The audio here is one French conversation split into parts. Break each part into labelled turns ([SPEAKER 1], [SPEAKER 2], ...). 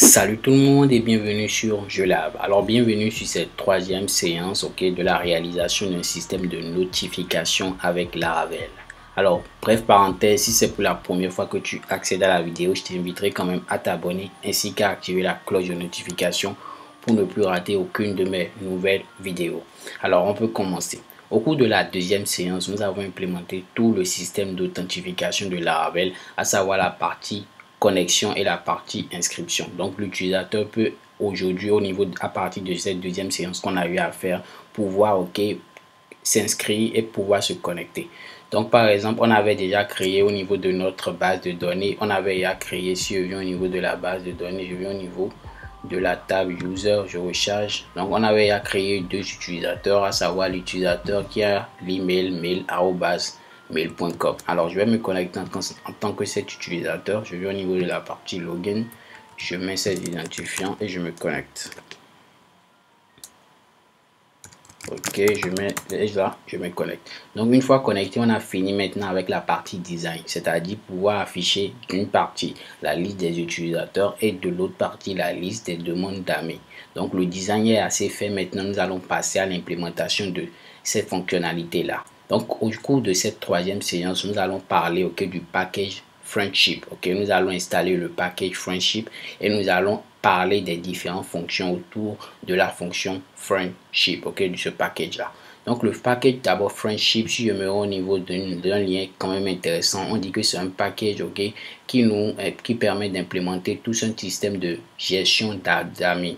[SPEAKER 1] Salut tout le monde et bienvenue sur JeuLab. Alors bienvenue sur cette troisième séance de la réalisation d'un système de notification avec Laravel. Alors bref parenthèse, si c'est pour la première fois que tu accèdes à la vidéo, je t'inviterai quand même à t'abonner ainsi qu'à activer la cloche de notification pour ne plus rater aucune de mes nouvelles vidéos. Alors on peut commencer. Au cours de la deuxième séance, nous avons implémenté tout le système d'authentification de Laravel, à savoir la partie connexion et la partie inscription. Donc l'utilisateur peut aujourd'hui à partir de cette deuxième séance qu'on a eu à faire, pouvoir s'inscrire et pouvoir se connecter. Donc par exemple, on avait déjà créé au niveau de notre base de données, on avait déjà créé, si je viens au niveau de la base de données, je viens au niveau de la table user, je recharge. Donc on avait déjà créé deux utilisateurs, à savoir l'utilisateur qui a l'email mail@mail.com. Alors je vais me connecter en tant que cet utilisateur. Je vais au niveau de la partie login, je mets cet identifiant et je me connecte. Ok, je mets là, je me connecte. Donc une fois connecté, on a fini maintenant avec la partie design, c'est-à-dire pouvoir afficher d'une partie la liste des utilisateurs et de l'autre partie la liste des demandes d'amis. Donc le design est assez fait. Maintenant nous allons passer à l'implémentation de cette fonctionnalité là. Donc au cours de cette troisième séance, nous allons parler du package Friendship. Nous allons installer le package Friendship et nous allons parler des différentes fonctions autour de la fonction Friendship, de ce package là. Donc le package d'abord Friendship, si je me rends au niveau d'un lien quand même intéressant, on dit que c'est un package qui permet d'implémenter tout un système de gestion d'amis.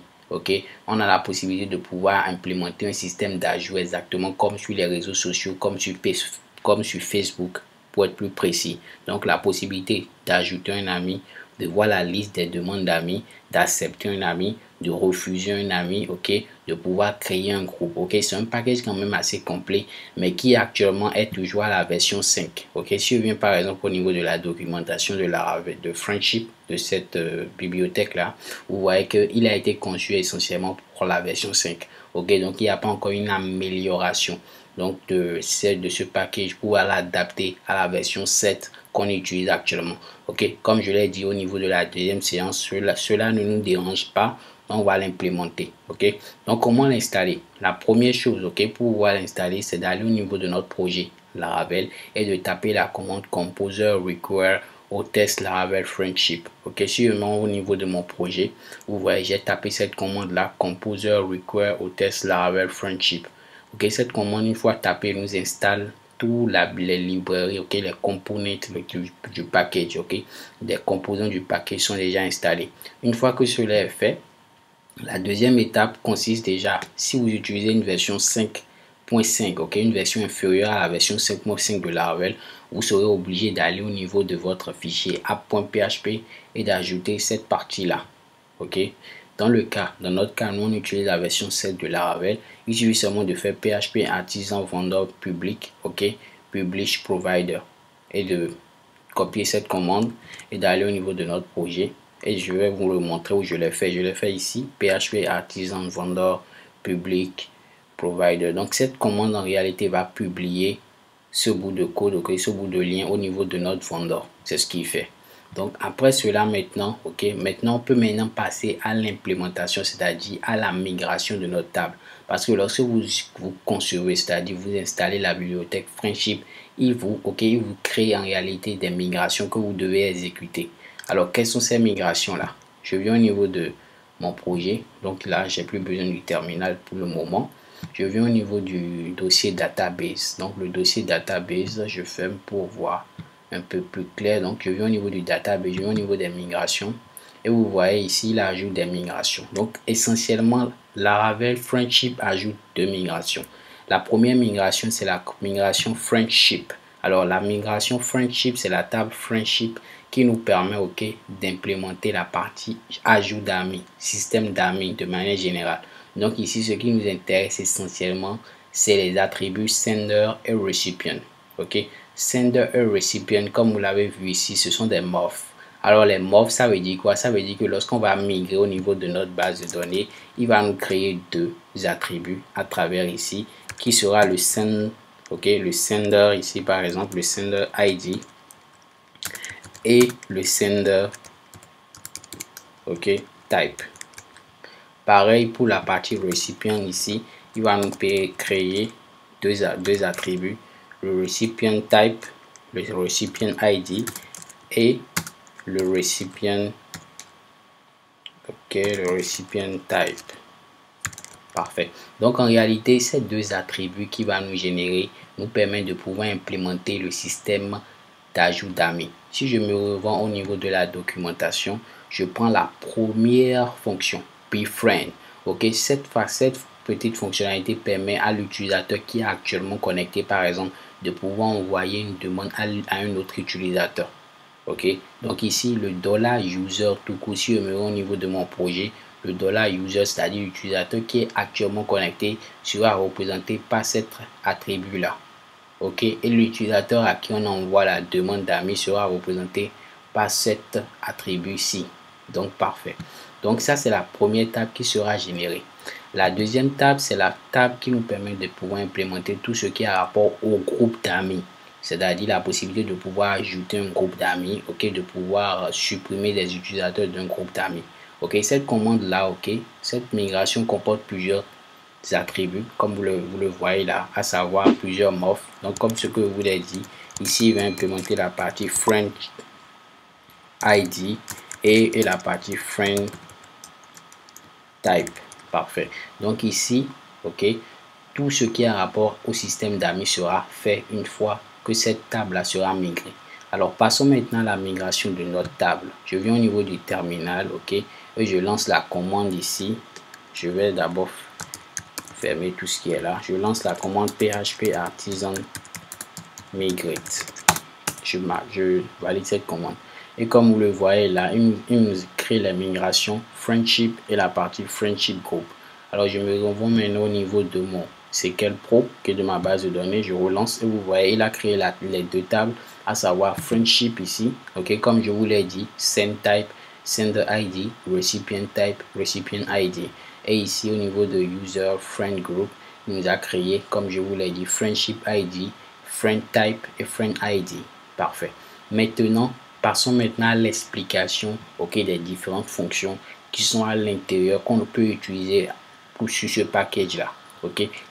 [SPEAKER 1] On a la possibilité de pouvoir implémenter un système d'ajout exactement comme sur les réseaux sociaux, comme sur Facebook pour être plus précis. Donc la possibilité d'ajouter un ami, de voir la liste des demandes d'amis, d'accepter un ami, de refuser un ami, de pouvoir créer un groupe. C'est un package quand même assez complet, mais qui actuellement est toujours à la version 5. Si je viens par exemple au niveau de la documentation de Friendship, de cette bibliothèque là, vous voyez qu'il a été conçu essentiellement pour la version 5. Donc il n'y a pas encore une amélioration de ce package pour l'adapter à la version 7 qu'on utilise actuellement. Comme je l'ai dit au niveau de la deuxième séance, cela ne nous dérange pas, on va l'implémenter. Donc comment l'installer? La première chose pour pouvoir l'installer, c'est d'aller au niveau de notre projet Laravel et de taper la commande composer require au test Laravel Friendship. Si je mets au niveau de mon projet, vous voyez, j'ai tapé cette commande là, composer require au test Laravel Friendship. Cette commande, une fois tapée, nous installe toutes les librairies, les components du package. Les composants du package sont déjà installés. Une fois que cela est fait, la deuxième étape consiste déjà, si vous utilisez une version 5.5, une version inférieure à la version 5.5 de Laravel, vous serez obligé d'aller au niveau de votre fichier app.php et d'ajouter cette partie-là. Dans notre cas, nous on utilise la version 7 de Laravel. Il suffit seulement de faire PHP artisan vendeur public, publish provider, et de copier cette commande et d'aller au niveau de notre projet. Et je vais vous le montrer où je l'ai fait. Je l'ai fait ici, PHP artisan vendeur public provider. Donc cette commande en réalité va publier ce bout de code, ce bout de lien au niveau de notre vendeur. C'est ce qu'il fait. Donc après cela maintenant, maintenant on peut passer à l'implémentation, c'est-à-dire à la migration de notre table. Parce que lorsque vous concevez, c'est-à-dire vous installez la bibliothèque Friendship, il vous crée en réalité des migrations que vous devez exécuter. Alors quelles sont ces migrations là? Je viens au niveau de mon projet, donc là j'ai plus besoin du terminal pour le moment. Je viens au niveau du dossier database. Donc le dossier database, je ferme pour voir un peu plus clair. Donc je viens au niveau du database, je viens au niveau des migrations et vous voyez ici l'ajout des migrations. Donc essentiellement Laravel Friendship ajoute deux migrations. La première migration, c'est la migration Friendship. Alors la migration Friendship, c'est la table Friendship qui nous permet d'implémenter la partie ajout d'amis, système d'amis de manière générale. Donc ici ce qui nous intéresse essentiellement, c'est les attributs sender et recipient. Sender et recipient, comme vous l'avez vu ici, ce sont des morphes. Alors les morphes, ça veut dire quoi? Ça veut dire que lorsqu'on va migrer au niveau de notre base de données, il va nous créer deux attributs à travers ici, qui sera le send, le sender ici par exemple, le sender ID et le sender type. Pareil pour la partie récipient ici, il va nous créer deux attributs, le recipient type, le recipient ID et le recipient, le recipient type. Parfait. Donc en réalité, ces deux attributs qui va nous générer nous permettent de pouvoir implémenter le système d'ajout d'amis. Si je me revends au niveau de la documentation, je prends la première fonction, befriend. Cette petite fonctionnalité permet à l'utilisateur qui est actuellement connecté, par exemple, de pouvoir envoyer une demande à un autre utilisateur. Donc ici, le $user tout court, si je me rends au niveau de mon projet, le $user, c'est-à-dire l'utilisateur qui est actuellement connecté, sera représenté par cet attribut-là. Et l'utilisateur à qui on envoie la demande d'amis sera représenté par cet attribut-ci. Donc, parfait. Donc, ça, c'est la première table qui sera générée. La deuxième table, c'est la table qui nous permet de pouvoir implémenter tout ce qui a rapport au groupe d'amis. C'est-à-dire la possibilité de pouvoir ajouter un groupe d'amis, de pouvoir supprimer des utilisateurs d'un groupe d'amis. Cette commande-là, cette migration comporte plusieurs attributs, comme vous le voyez là, à savoir plusieurs morphes. Donc, comme ce que je vous l'ai dit, ici, il va implémenter la partie friend ID et la partie friend type. Parfait. Donc ici, tout ce qui a rapport au système d'amis sera fait une fois que cette table-là sera migrée. Alors, passons maintenant à la migration de notre table. Je viens au niveau du terminal, et je lance la commande ici. Je vais d'abord fermer tout ce qui est là. Je lance la commande php artisan migrate. Je valide cette commande. Et comme vous le voyez là, il nous crée la migration friendship et la partie friendship group. Alors, je me revois maintenant au niveau de mon SQL Pro, qui est de ma base de données. Je relance et vous voyez, il a créé les deux tables, à savoir friendship ici. Comme je vous l'ai dit, send type, sender ID, recipient type, recipient ID. Et ici, au niveau de user friend group, il nous a créé, comme je vous l'ai dit, friendship ID, friend type et friend ID. Parfait. Maintenant, passons maintenant à l'explication des différentes fonctions qui sont à l'intérieur qu'on peut utiliser sur ce package là.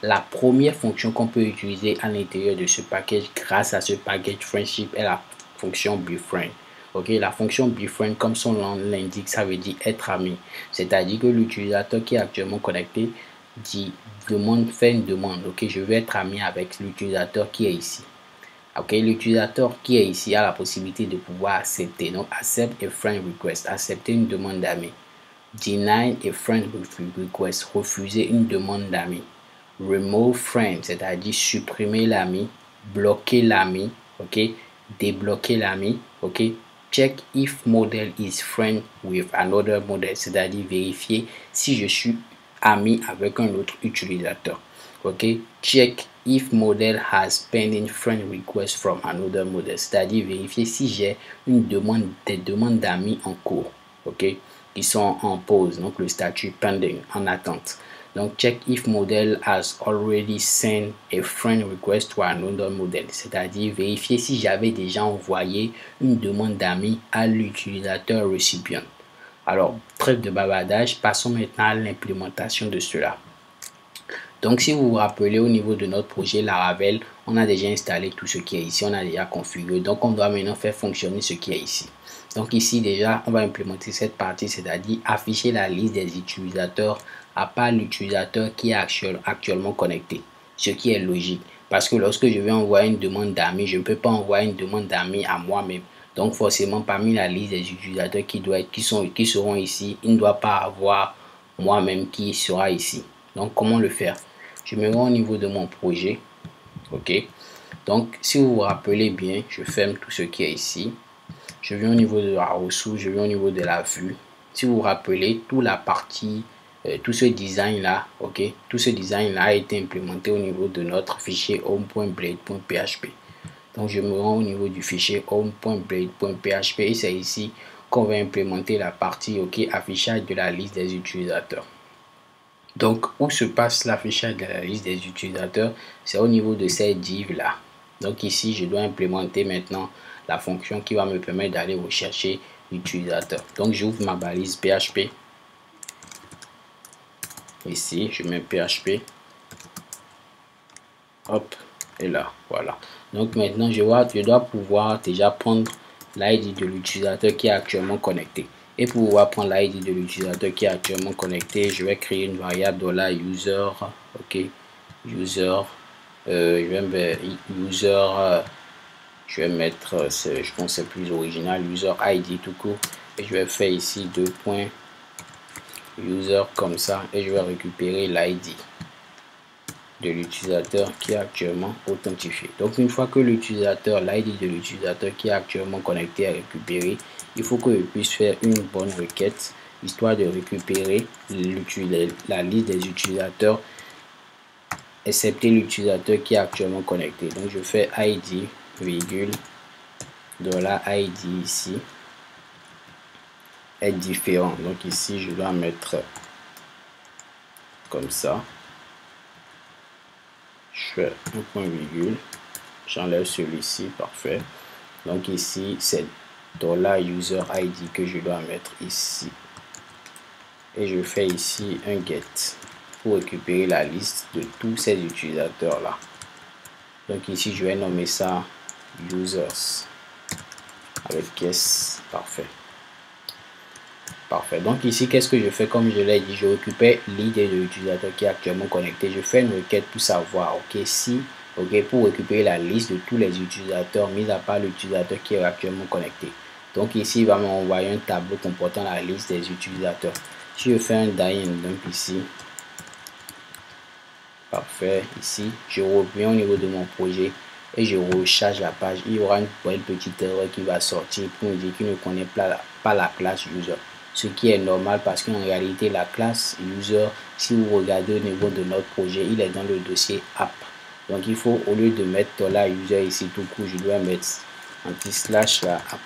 [SPEAKER 1] La première fonction qu'on peut utiliser à l'intérieur de ce package grâce à ce package friendship est la fonction befriend. La fonction befriend, comme son nom l'indique, ça veut dire être ami. C'est-à-dire que l'utilisateur qui est actuellement connecté fait une demande. Je veux être ami avec l'utilisateur qui est ici. L'utilisateur qui est ici a la possibilité de pouvoir accepter. Donc, accept a friend request, accepter une demande d'amis. Deny a friend request, refuser une demande d'amis. Remove friend, c'est-à-dire supprimer l'ami, bloquer l'ami, débloquer l'ami, Check if model is friend with another model, c'est-à-dire vérifier si je suis ami avec un autre utilisateur. Check if model has pending friend request from another model, c'est-à-dire vérifier si j'ai des demandes d'amis en cours, qui sont en pause, donc le statut pending, en attente. Donc, check if model has already sent a friend request to another model, c'est-à-dire vérifier si j'avais déjà envoyé une demande d'amis à l'utilisateur récipient. Alors, trêve de bavardage, passons maintenant à l'implémentation de cela. Donc, si vous vous rappelez, au niveau de notre projet Laravel, on a déjà installé tout ce qui est ici, on a déjà configuré. Donc, on doit maintenant faire fonctionner ce qui est ici. Donc, ici, déjà, on va implémenter cette partie, c'est-à-dire afficher la liste des utilisateurs à part l'utilisateur qui est actuellement connecté. Ce qui est logique. Parce que lorsque je vais envoyer une demande d'amis, je ne peux pas envoyer une demande d'amis à moi-même. Donc, forcément, parmi la liste des utilisateurs qui seront ici, il ne doit pas avoir moi-même qui sera ici. Donc, comment le faire? Je me rends au niveau de mon projet. Donc, si vous vous rappelez bien, je ferme tout ce qui est ici. Je viens au niveau de la ressource, je viens au niveau de la vue. Si vous vous rappelez, toute la partie, tout ce design là, tout ce design là a été implémenté au niveau de notre fichier home.blade.php. Donc, je me rends au niveau du fichier home.blade.php et c'est ici qu'on va implémenter la partie affichage de la liste des utilisateurs. Donc, où se passe l'affichage de la liste des utilisateurs? C'est au niveau de ces divs là. Donc ici, je dois implémenter maintenant la fonction qui va me permettre d'aller rechercher l'utilisateur. Donc, j'ouvre ma balise PHP. ici, je mets PHP, hop, et là, voilà. Donc maintenant, je dois pouvoir déjà prendre l'ID de l'utilisateur qui est actuellement connecté. Et pour pouvoir prendre l'ID de l'utilisateur qui est actuellement connecté, je vais créer une variable $user, ok, user, je vais mettre user, je vais mettre, je pense c'est plus original, user ID tout court, et je vais faire ici 2 points user comme ça, et je vais récupérer l'ID de l'utilisateur qui est actuellement authentifié. Donc une fois que l'utilisateur, l'ID de l'utilisateur qui est actuellement connecté est récupéré, il faut que je puisse faire une bonne requête histoire de récupérer la liste des utilisateurs excepté l'utilisateur qui est actuellement connecté. Donc je fais ID virgule $id ici est différent. Donc ici je dois mettre comme ça. Je fais un point virgule, j'enlève celui-ci, parfait. Donc ici c'est $user ID que je dois mettre ici, et je fais ici un get pour récupérer la liste de tous ces utilisateurs là. Donc ici je vais nommer ça users avec caisse, parfait. Parfait. Donc ici, qu'est-ce que je fais? Comme je l'ai dit, je récupère l'idée de l'utilisateur qui est actuellement connecté. Je fais une requête pour savoir, ok, si, ok, pour récupérer la liste de tous les utilisateurs, mis à part l'utilisateur qui est actuellement connecté. Donc ici, il va m'envoyer un tableau comportant la liste des utilisateurs. Si je fais un die and dump ici, parfait, ici, je reviens au niveau de mon projet et je recharge la page. Il y aura une petite erreur qui va sortir pour me dire qu'il ne connaît pas la classe user. Ce qui est normal parce qu'en réalité, la classe user, si vous regardez au niveau de notre projet, il est dans le dossier app. Donc, il faut, au lieu de mettre $user ici tout court, je dois mettre anti/slash la app.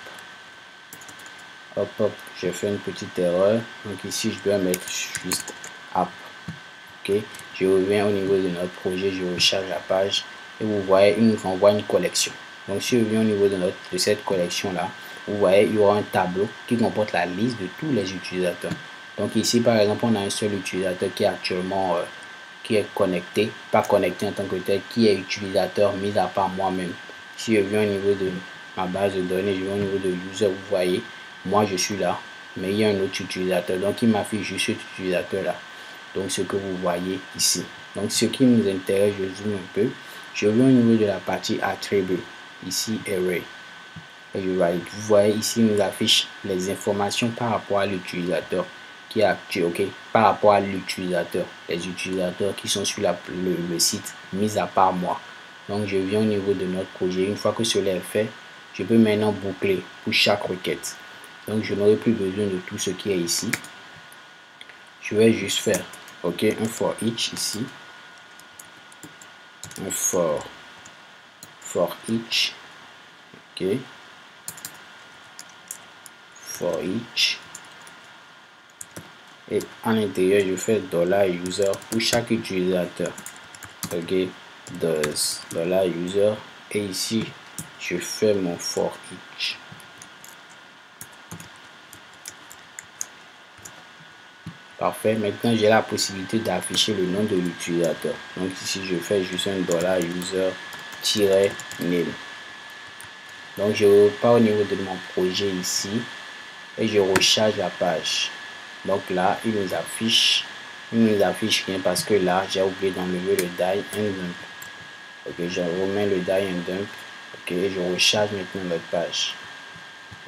[SPEAKER 1] Hop, hop, j'ai fait une petite erreur. Donc, ici, je dois mettre juste app. Ok, je reviens au niveau de notre projet, je recharge la page et vous voyez, il nous envoie une collection. Donc, si je reviens au niveau de cette collection-là, vous voyez, il y aura un tableau qui comporte la liste de tous les utilisateurs. Donc ici, par exemple, on a un seul utilisateur qui est actuellement qui est connecté, pas connecté en tant que tel, qui est utilisateur mis à part moi-même. Si je viens au niveau de ma base de données, je viens au niveau de user, vous voyez, moi je suis là, mais il y a un autre utilisateur. Donc il m'affiche juste cet utilisateur-là. Donc ce que vous voyez ici. Donc ce qui nous intéresse, je zoome un peu. Je viens au niveau de la partie attribut. Ici, array. Et vous voyez ici, il nous affiche les informations par rapport à l'utilisateur qui est actuel, ok, par rapport à l'utilisateur, les utilisateurs qui sont sur le site, mis à part moi. Donc je viens au niveau de notre projet. Une fois que cela est fait, je peux maintenant boucler pour chaque requête. Donc je n'aurai plus besoin de tout ce qui est ici. Je vais juste faire, ok, un for each ici, un for each, ok, for each, et à l'intérieur je fais $user pour chaque utilisateur, ok, $user, et ici je fais mon for each. Parfait, maintenant j'ai la possibilité d'afficher le nom de l'utilisateur. Donc ici je fais juste un $user-name. Donc je repars au niveau de mon projet ici et je recharge la page. Donc là il nous affiche rien parce que là j'ai oublié d'enlever le die and dump. Ok, je remets le die and dump. Ok, je recharge maintenant notre page.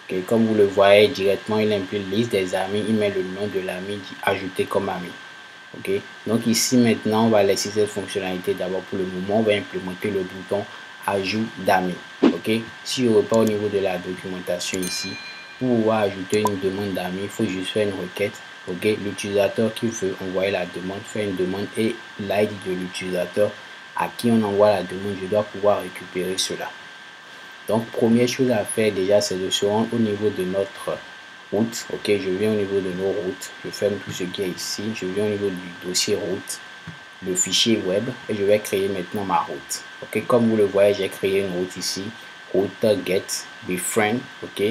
[SPEAKER 1] Okay, comme vous le voyez directement, il inclut la liste des amis, il met le nom de l'ami ajouté comme ami. Ok, donc ici maintenant on va laisser cette fonctionnalité d'abord pour le moment. On va implémenter le bouton ajout d'amis. Ok, si je repars au niveau de la documentation ici, pour pouvoir ajouter une demande d'amis, il faut juste faire une requête. Ok, l'utilisateur qui veut envoyer la demande fait une demande et l'ID de l'utilisateur à qui on envoie la demande, je dois pouvoir récupérer cela. Donc, première chose à faire déjà, c'est de se rendre au niveau de notre route. Ok, je viens au niveau de nos routes. Je ferme tout ce qui est ici. Je viens au niveau du dossier route, le fichier web, et je vais créer maintenant ma route. Ok, comme vous le voyez, j'ai créé une route ici. Route get befriend. Ok,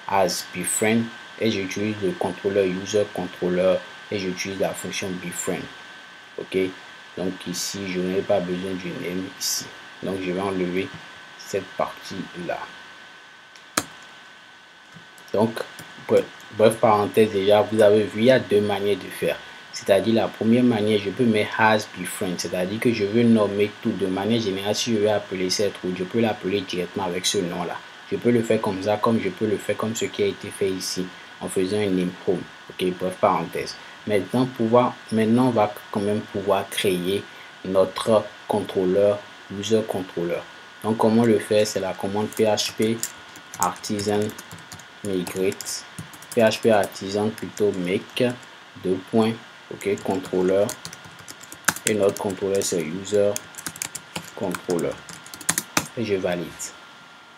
[SPEAKER 1] as befriend. Et j'utilise le contrôleur user controller et j'utilise la fonction befriend. ok. Donc ici je n'ai pas besoin du name ici, donc je vais enlever cette partie là. Donc bref parenthèse, déjà vous avez vu, il y a deux manières de faire. C'est-à-dire la première manière, je peux mettre has befriend, c'est-à-dire que je veux nommer tout de manière générale. Si je veux appeler cette route, je peux l'appeler directement avec ce nom là. Je peux le faire comme ça, comme je peux le faire comme ce qui a été fait ici en faisant un name home, ok. Bref parenthèse. Maintenant on va quand même pouvoir créer notre contrôleur, user controller. Donc comment le faire? C'est la commande php artisan migrate, php artisan plutôt make deux points, ok, contrôleur, et notre contrôleur c'est user controller, et je valide.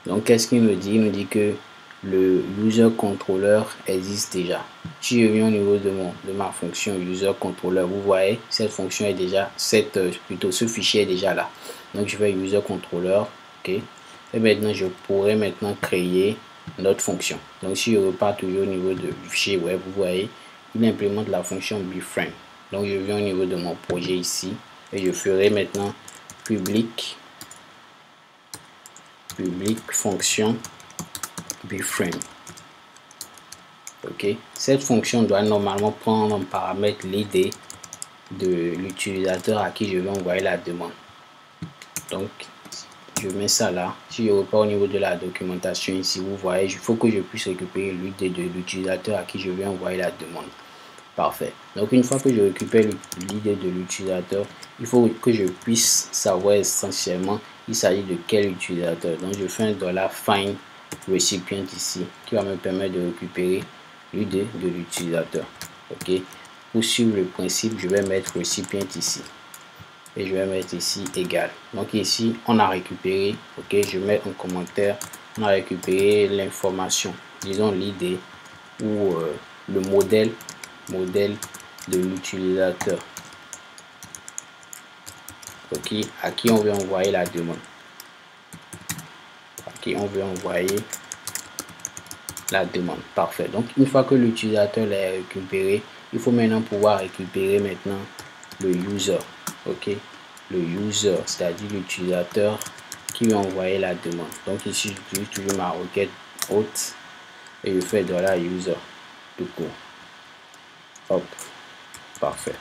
[SPEAKER 1] Donc qu'est-ce qu'il nous dit? Il nous dit que le user controller existe déjà. Si je viens au niveau de ma fonction user controller, vous voyez cette fonction est déjà ce fichier est déjà là. Donc je vais user controller, ok, et maintenant je pourrais maintenant créer notre fonction. Donc si je repars toujours au niveau de fichier web, vous voyez il implémente la fonction befriend. Donc je viens au niveau de mon projet ici et je ferai maintenant public fonction befriend. Ok, cette fonction doit normalement prendre en paramètre l'id de l'utilisateur à qui je vais envoyer la demande. Donc je mets ça là. Si je repars au niveau de la documentation ici, vous voyez, il faut que je puisse récupérer l'id de l'utilisateur à qui je vais envoyer la demande. Parfait. Donc une fois que je récupère l'id de l'utilisateur, il faut que je puisse savoir essentiellement il s'agit de quel utilisateur. Donc je fais un $find recipient ici qui va me permettre de récupérer l'id de l'utilisateur. Ok. Pour suivre le principe, je vais mettre recipient ici et je vais mettre ici égal. Donc ici on a récupéré, ok, je mets un commentaire, on a récupéré l'information, disons l'id ou le modèle de l'utilisateur, ok, à qui on veut envoyer la demande, parfait. Donc une fois que l'utilisateur l'a récupéré, il faut maintenant pouvoir récupérer maintenant le user, ok, le user, c'est-à-dire l'utilisateur qui veut envoyer la demande. Donc ici j'utilise toujours ma requête hôte et je fais $user tout court. Hop, parfait.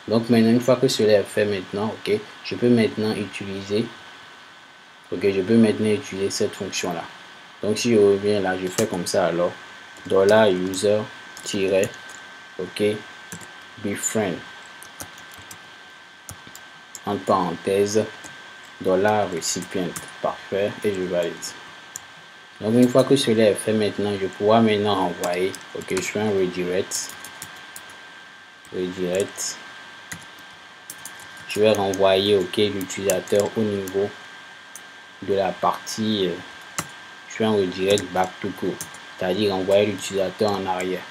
[SPEAKER 1] Donc maintenant une fois que cela est fait maintenant, ok, je peux maintenant utiliser cette fonction là. Donc si je reviens là, je fais comme ça, alors $user ok befriend entre parenthèses $recipient, parfait, et je valide. Donc une fois que cela est fait maintenant, je pourrai maintenant envoyer, ok, je fais un redirect, je vais renvoyer, ok, l'utilisateur au niveau de la partie, je fais un redirect back to go, c'est-à-dire envoyer l'utilisateur en arrière,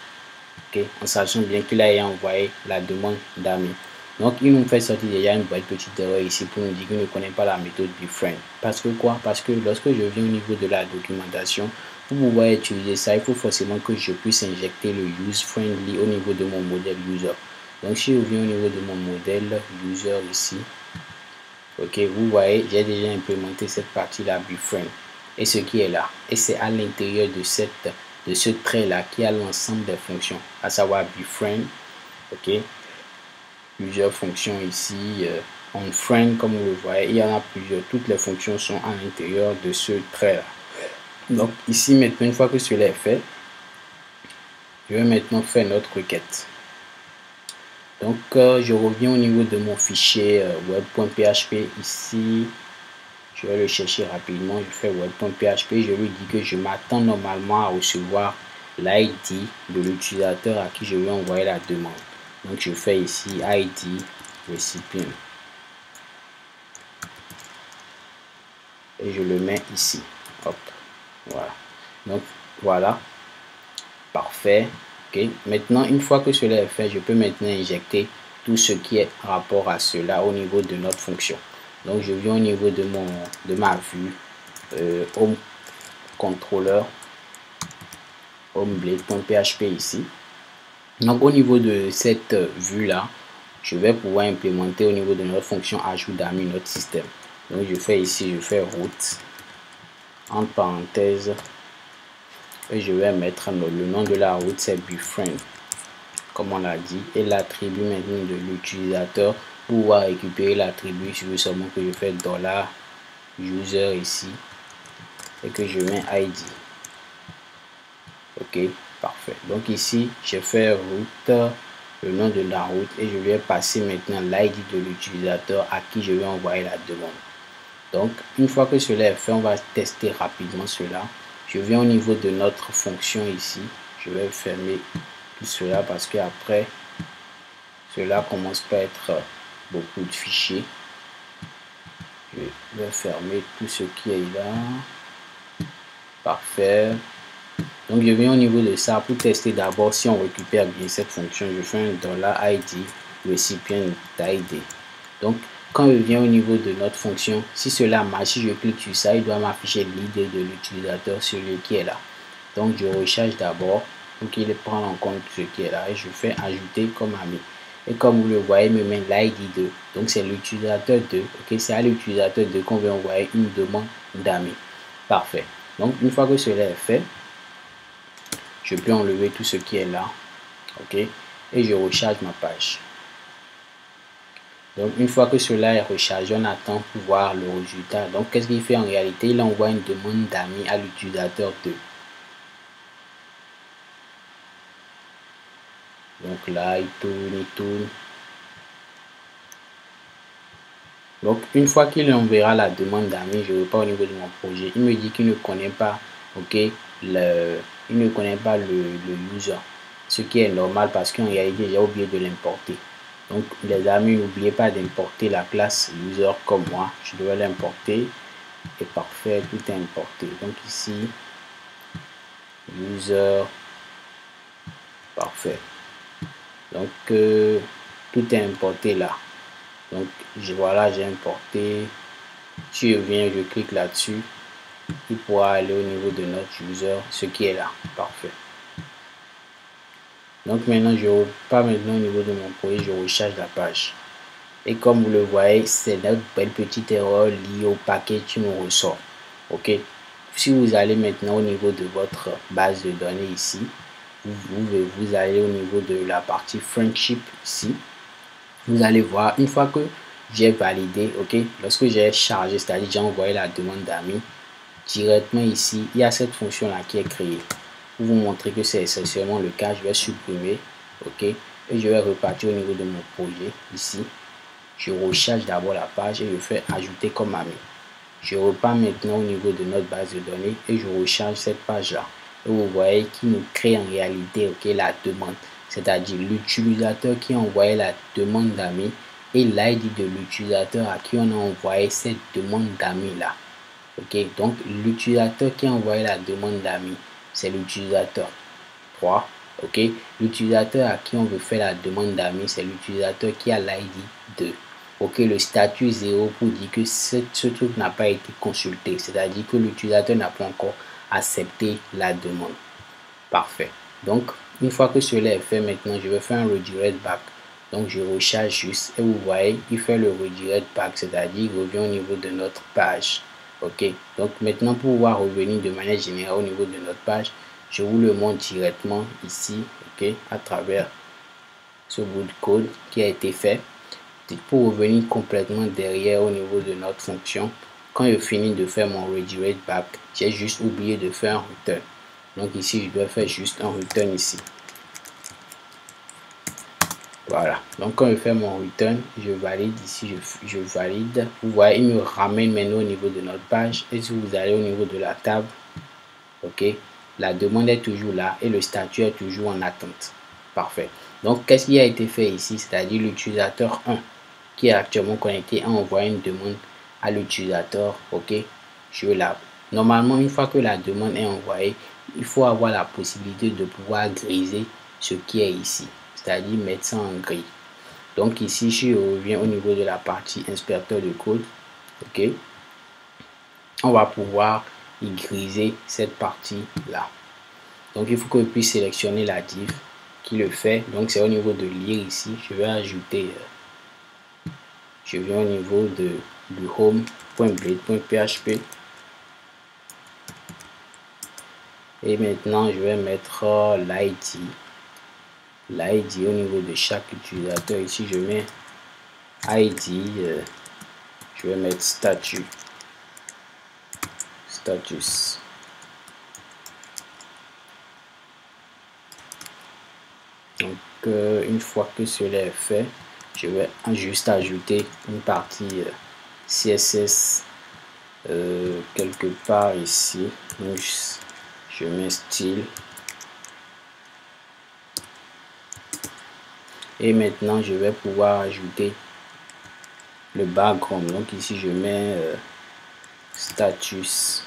[SPEAKER 1] ok, en sachant bien qu'il a envoyé la demande d'ami. Donc il nous fait sortir déjà une petite erreur ici pour nous dire qu'il ne connaît pas la méthode befriend. Parce que quoi? Parce que lorsque je viens au niveau de la documentation, pour pouvoir utiliser ça, il faut forcément que je puisse injecter le use friendly au niveau de mon modèle user. Donc si je viens au niveau de mon modèle user ici, ok, vous voyez, j'ai déjà implémenté cette partie là befriend et ce qui est là, et c'est à l'intérieur de ce trait là qui a l'ensemble des fonctions, à savoir befriend, ok, plusieurs fonctions ici, on friend, comme vous le voyez, il y en a plusieurs, toutes les fonctions sont à l'intérieur de ce trait là. Donc ici maintenant, une fois que cela est fait, je vais maintenant faire notre requête. Donc je reviens au niveau de mon fichier web.php ici, je vais le chercher rapidement, je fais web.php, je lui dis que je m'attends normalement à recevoir l'ID de l'utilisateur à qui je vais envoyer la demande. Donc je fais ici ID recipient et je le mets ici. Hop, voilà. Donc voilà, parfait. Ok, maintenant une fois que cela est fait, je peux maintenant injecter tout ce qui est rapport à cela au niveau de notre fonction. Donc je viens au niveau de ma vue home controller homeblade.php ici. Donc au niveau de cette vue là, je vais pouvoir implémenter au niveau de notre fonction ajout d'amis notre système. Donc je fais ici, je fais route entre parenthèses et je vais mettre le nom de la route, c'est befriend comme on l'a dit, et l'attribut maintenant de l'utilisateur. Pour pouvoir récupérer l'attribut, je veux seulement que je fais $user ici et que je mets ID. Ok, parfait. Donc ici je fais route, le nom de la route, et je vais passer maintenant l'ID de l'utilisateur à qui je vais envoyer la demande. Donc une fois que cela est fait, on va tester rapidement cela. Je viens au niveau de notre fonction ici, je vais fermer tout cela parce que après cela commence par être beaucoup de fichiers. Je vais fermer tout ce qui est là. Parfait. Donc je viens au niveau de ça pour tester d'abord si on récupère bien cette fonction. Je fais un $id recipient ID. Donc quand je viens au niveau de notre fonction, si cela marche, si je clique sur ça, il doit m'afficher l'ID de l'utilisateur, celui qui est là. Donc je recharge d'abord pour qu'il prenne en compte ce qui est là et je fais ajouter comme ami. Et comme vous le voyez, il me met l'ID 2. Donc c'est l'utilisateur 2. Ok, c'est à l'utilisateur 2 qu'on veut envoyer une demande d'amis. Parfait. Donc une fois que cela est fait, je peux enlever tout ce qui est là. Ok, et je recharge ma page. Donc une fois que cela est rechargé, on attend pour voir le résultat. Donc qu'est-ce qu'il fait en réalité? Il envoie une demande d'amis à l'utilisateur 2. Donc là, il tourne. Donc, une fois qu'il enverra la demande d'amis, je repars au niveau de mon projet. Il me dit qu'il ne connaît pas, ok, il ne connaît pas le user. Ce qui est normal parce qu'en réalité, j'ai oublié de l'importer. Donc, les amis, n'oubliez pas d'importer la classe user comme moi. Je dois l'importer. Et parfait, tout est importé. Donc ici, user, parfait. Donc, tout est importé là. Donc, voilà, j'ai importé. Si je viens, je clique là-dessus, il pourra aller au niveau de notre user, ce qui est là. Parfait. Donc, maintenant, je repars maintenant au niveau de mon projet, je recharge la page. Et comme vous le voyez, c'est notre belle petite erreur liée au paquet qui nous ressort. Ok. Si vous allez maintenant au niveau de votre base de données ici, vous allez au niveau de la partie friendship ici. Vous allez voir, une fois que j'ai validé, ok, lorsque j'ai chargé, c'est-à-dire j'ai envoyé la demande d'amis, directement ici, il y a cette fonction là qui est créée. Pour vous montrer que c'est essentiellement le cas, je vais supprimer, ok, et je vais repartir au niveau de mon projet ici. Je recharge d'abord la page et je fais ajouter comme ami. Je repars maintenant au niveau de notre base de données et je recharge cette page là. Et vous voyez qu'il nous crée en réalité, ok, la demande, c'est-à-dire l'utilisateur qui a envoyé la demande d'amis et l'ID de l'utilisateur à qui on a envoyé cette demande d'amis là. Ok, donc l'utilisateur qui a envoyé la demande d'amis, c'est l'utilisateur 3. Ok, l'utilisateur à qui on veut faire la demande d'amis, c'est l'utilisateur qui a l'ID 2. Ok, le statut 0 pour dire que ce truc n'a pas été consulté, c'est-à-dire que l'utilisateur n'a pas encore accepté la demande. Parfait. Donc, une fois que cela est fait, maintenant, je vais faire un redirect back. Donc, je recharge juste et vous voyez, il fait le redirect back, c'est-à-dire il revient au niveau de notre page. Ok, donc maintenant, pour pouvoir revenir de manière générale au niveau de notre page, je vous le montre directement ici, ok, à travers ce bout de code qui a été fait. Pour revenir complètement derrière au niveau de notre fonction, quand je finis de faire mon redirect back, j'ai juste oublié de faire un return. Donc ici, je dois faire juste un return ici. Voilà. Donc quand je fais mon return, je valide ici, je valide. Vous voyez, il me ramène maintenant au niveau de notre page. Et si vous allez au niveau de la table, ok, la demande est toujours là et le statut est toujours en attente. Parfait. Donc qu'est-ce qui a été fait ici? C'est-à-dire l'utilisateur 1 qui est actuellement connecté a envoyé une demande à l'utilisateur, ok, je l'app. Normalement, une fois que la demande est envoyée, il faut avoir la possibilité de pouvoir griser ce qui est ici, c'est-à-dire mettre ça en gris. Donc ici, je reviens au niveau de la partie inspecteur de code, ok, on va pouvoir y griser cette partie là. Donc il faut que je puisse sélectionner la div qui le fait. Donc c'est au niveau de lire ici, je vais ajouter je viens au niveau du home.blade.php et maintenant je vais mettre l'ID au niveau de chaque utilisateur. Ici je mets ID, je vais mettre status. Donc une fois que cela est fait, je vais juste ajouter une partie CSS quelque part ici. Donc, je mets style et maintenant je vais pouvoir ajouter le background. Donc ici je mets status.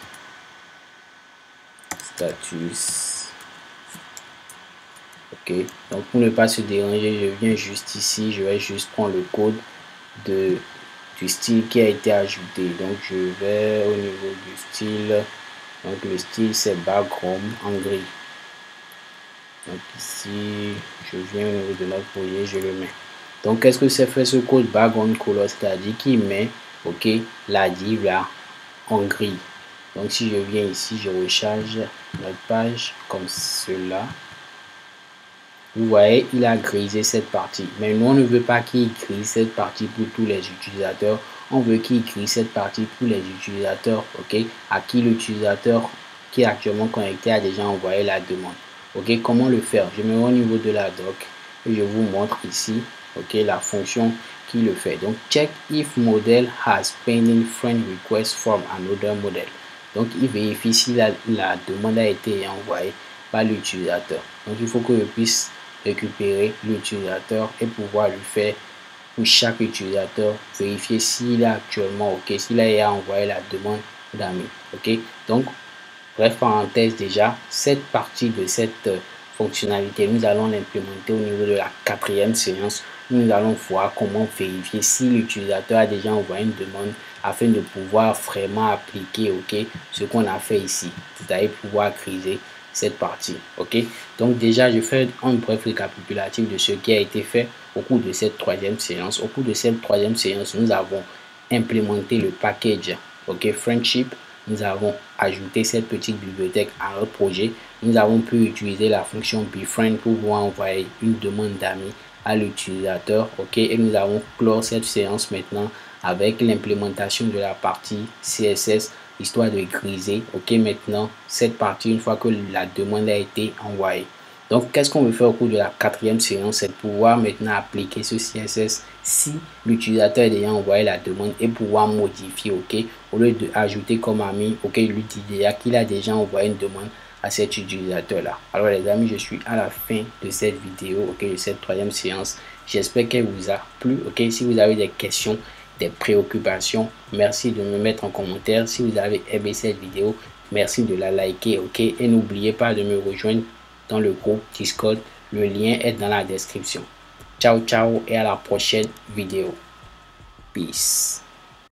[SPEAKER 1] Ok, donc pour ne pas se déranger, je viens juste ici, je vais juste prendre le code du style qui a été ajouté. Donc je vais au niveau du style, donc le style c'est background en gris. Donc ici je viens au niveau de notre projet, je le mets. Donc qu'est-ce que c'est fait ce code background color, c'est-à-dire qu'il met ok la div là en gris. Donc si je viens ici, je recharge notre page comme cela. Vous voyez, il a grisé cette partie. Mais nous, on ne veut pas qu'il grise cette partie pour tous les utilisateurs. On veut qu'il grise cette partie pour les utilisateurs, ok, à qui l'utilisateur qui est actuellement connecté a déjà envoyé la demande. Ok, comment le faire? Je me rends au niveau de la doc et je vous montre ici, ok, la fonction qui le fait. Donc, check if model has pending friend request from another model. Donc, il vérifie si la demande a été envoyée par l'utilisateur. Donc, il faut que je puisse récupérer l'utilisateur et pouvoir lui faire pour chaque utilisateur vérifier s'il est actuellement ok, s'il a envoyé la demande d'amis. Ok, donc bref parenthèse, déjà cette partie de cette fonctionnalité nous allons l'implémenter au niveau de la 4e séance. Nous allons voir comment vérifier si l'utilisateur a déjà envoyé une demande afin de pouvoir vraiment appliquer ok ce qu'on a fait ici, c'est-à-dire pouvoir griser cette partie. Ok, donc déjà je fais un bref récapitulatif de ce qui a été fait au cours de cette 3e séance. Au cours de cette 3e séance, nous avons implémenté le package ok Friendship. Nous avons ajouté cette petite bibliothèque à notre projet. Nous avons pu utiliser la fonction befriend pour pouvoir envoyer une demande d'amis à l'utilisateur. Ok, et nous avons clore cette séance maintenant avec l'implémentation de la partie CSS, histoire de griser ok maintenant cette partie une fois que la demande a été envoyée. Donc qu'est-ce qu'on veut faire au cours de la 4e séance, c'est pouvoir maintenant appliquer ce CSS si l'utilisateur a déjà envoyé la demande et pouvoir modifier ok au lieu de ajouter comme ami ok lui dire qu'il a déjà envoyé une demande à cet utilisateur là. Alors les amis, je suis à la fin de cette vidéo ok de cette 3e séance. J'espère qu'elle vous a plu. Ok, si vous avez des questions, des préoccupations, merci de me mettre en commentaire. Si vous avez aimé cette vidéo, merci de la liker ok, et n'oubliez pas de me rejoindre dans le groupe Discord. Le lien est dans la description. Ciao ciao et à la prochaine vidéo. Peace.